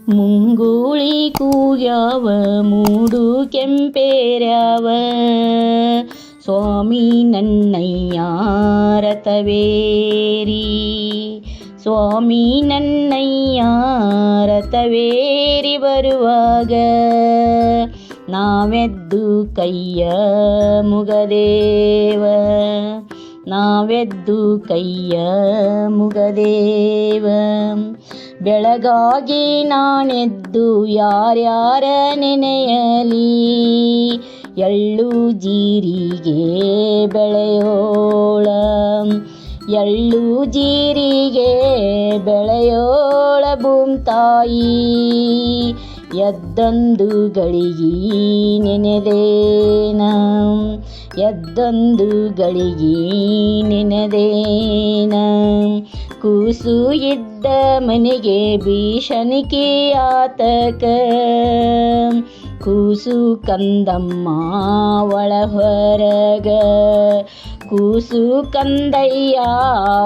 ಮುಂಗೂಳಿ ಕೂಗ್ಯಾವ ಮೂಡು ಕೆಂಪೇರ್ಯಾವ ಸ್ವಾಮಿ ನನ್ನಯ್ಯ ರಥವೇರಿ ಸ್ವಾಮಿ ನನ್ನಯ್ಯ ರಥವೇರಿ ಬರುವಾಗ ನಾವೆದ್ದು ಕೈಯ ಮುಗದೇವ ನಾವೆದ್ದು ಕೈಯ ಮುಗದೇವ ಬೆಳಗಾಗಿ ನಾನೆದ್ದು ಯಾರ್ಯಾರ ನೆನೆಯಲಿ ಎಳ್ಳು ಜೀರಿಗೆ ಬೆಳೆಯೋಳ ಎಳ್ಳು ಜೀರಿಗೆ ಬೆಳೆಯೋಳ ಭೂಮ್ತಾಯಿ ಎದ್ದೊಂದು ಗಳಿಗಿ ನೆನೆದೇನ ಎದ್ದೊಂದು ಗಳಿಗಿ ನೆನೆದೇನ ಕೂಸು ಇದ್ದ ಮನೆಗೆ ಭೀಷಣಿಕೆ ಆತಕ ಕೂಸು ಕಂದಮ್ಮ ಒಳ ಹೊರಗ ಕೂಸು ಕಂದಯ್ಯ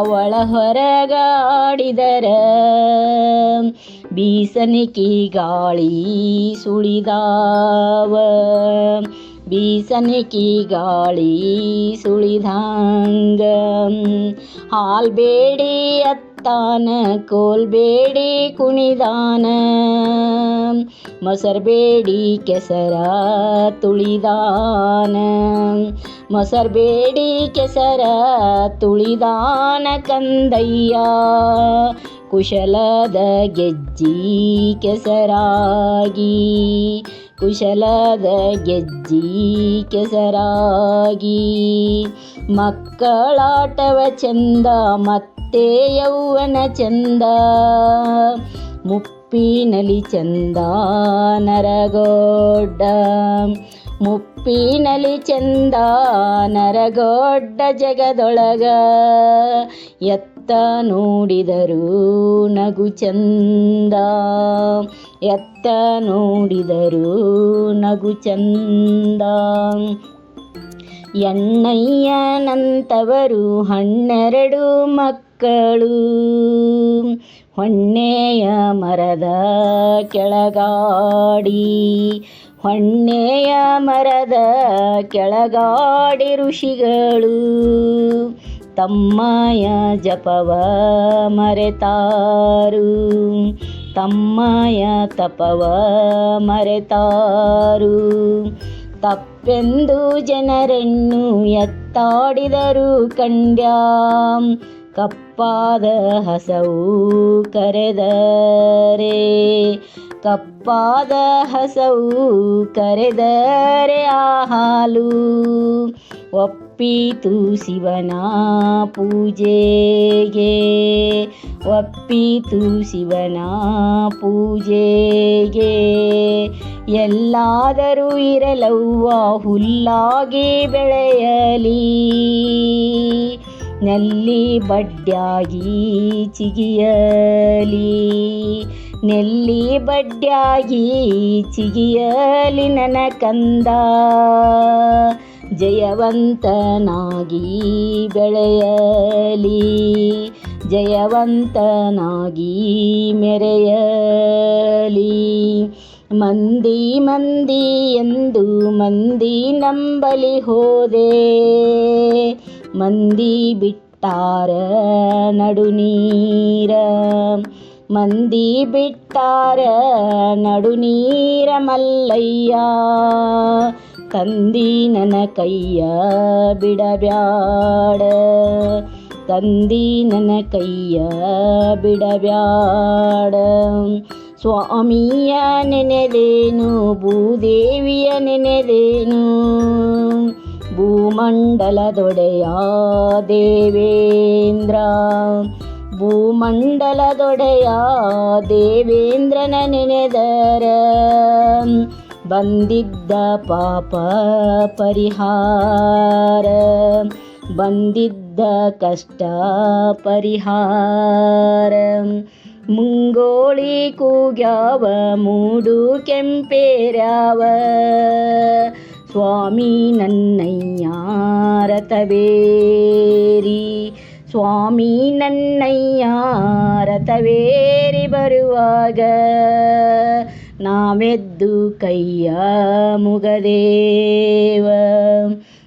ಒಳ ಹೊರಗಾಡಿದರ ಬೀಸಣಿಕೆ ಗಾಳಿ ಸುಳಿದಾವ ಬೀಸಣಿಕೆ ಗಾಳಿ ಸುಳಿದಂಗ ಹಾಲ್ಬೇಡಿ ಅತ್ತಾನ ಕೋಲ್ಬೇಡಿ ಕುಣಿದಾನ ಮೊಸರ್ಬೇಡಿ ಕೆಸರ ತುಳಿದಾನ ಮೊಸರ್ಬೇಡಿ ಕೆಸರ ತುಳಿದಾನ ಕಂದಯ್ಯ ಕುಶಲದ ಗೆಜ್ಜಿ ಕೆಸರಾಗಿ ಕುಶಲದ ಗೆಜ್ಜಿ ಕೆಸರಾಗಿ ಮಕ್ಕಳಾಟವ ಚಂದ ಮತ್ತೆ ಯೌವನ ಚಂದ ಮುಪ್ಪಿನಲಿ ಚಂದ ನರಗೊಡ್ಡ ಮುಪ್ಪಿನಲಿ ಚಂದ ನರಗೊಡ್ಡ ಜಗದೊಳಗ ಎತ್ತ ನೋಡಿದರು ನಗು ಚಂದ ಎತ್ತ ನೋಡಿದರು ನಗು ಚಂದ ಎಣ್ಣಯ್ಯನಂತವರು 12 ಮಕ್ಕಳು ಹೊನ್ನೆಯ ಮರದ ಕೆಳಗಾಡಿ ಹೊನ್ನೆಯ ಮರದ ಕೆಳಗಾಡಿ ಋಷಿಗಳು ತಮ್ಮಯ ಜಪವ ಮರೆತಾರು ತಮ್ಮಯ ತಪವ ಮರೆತಾರು ತಪ್ಪೆಂದು ಜನರನ್ನು ಎತ್ತಾಡಿದರು ಕಂಡ್ಯಾಂ ಕಪ್ಪಾದ ಹಸವು ಕರೆದರೆ ಕಪ್ಪಾದ ಹಸವು ಕರೆದರೆ ಆ ಹಾಲು ಒಪ್ಪಿತು ಶಿವನ ಪೂಜೆಗೆ ಒಪ್ಪಿತು ಶಿವನ ಪೂಜೆಗೆ ಎಲ್ಲಾದರೂ ಇರಲವ್ವ ಹುಲ್ಲಾಗಿ ಬೆಳೆಯಲಿ ನೆಲ್ಲಿ ಬಡ್ಡ್ಯಾಗಿ ಚಿಗಿಯಲಿ ನೆಲ್ಲಿ ಬಡ್ಡ್ಯಾಗಿ ಚಿಗಿಯಲಿ ನನ್ನ ಕಂದ ಜಯವಂತನಾಗಿ ಬೆಳೆಯಲಿ ಜಯವಂತನಾಗಿ ಮೆರೆಯಲಿ ಮಂದಿ ಮಂದಿ ಎಂದು ಮಂದಿ ನಂಬಲಿ ಹೋದೆ ಮಂದಿ ಬಿಟ್ಟಾರ ನಡುನೀರ ಮಂದಿ ಬಿಟ್ಟಾರ ನಡುನೀರ ಮಲ್ಲಯ್ಯ ತಂದಿ ನನ್ನ ಕೈಯ ಬಿಡಬ್ಯಾಡ ತಂದಿ ನನ್ನ ಕೈಯ ಬಿಡಬ್ಯಾಡ ಸ್ವಾಮಿಯ ನೆನೆದೇನು ಭೂದೇವಿಯ ನೆನೆದೇನು ಭೂಮಂಡಲದೊಡೆಯ ದೇವೇಂದ್ರ ಭೂಮಂಡಲದೊಡೆಯ ದೇವೇಂದ್ರನ ನೆನೆದರ ಬಂದಿದ್ದ ಪಾಪ ಪರಿಹಾರ ಬಂದಿದ್ದ ಕಷ್ಟ ಪರಿಹಾರ ಮುಂಗೋಳಿ ಕೂಗ್ಯಾವ ಮೂಡು ಕೆಂಪೇರ್ಯಾವ ಸ್ವಾಮಿ ನನ್ನಯ್ಯ ರಥವೇರಿ ಸ್ವಾಮಿ ನನ್ನಯ್ಯ ರಥವೇರಿ ಬರುವಾಗ ನಾವೆದ್ದು ಕೈಯ ಮುಗದೇವ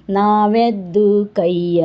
ನಾವೆದ್ದು ಕೈಯ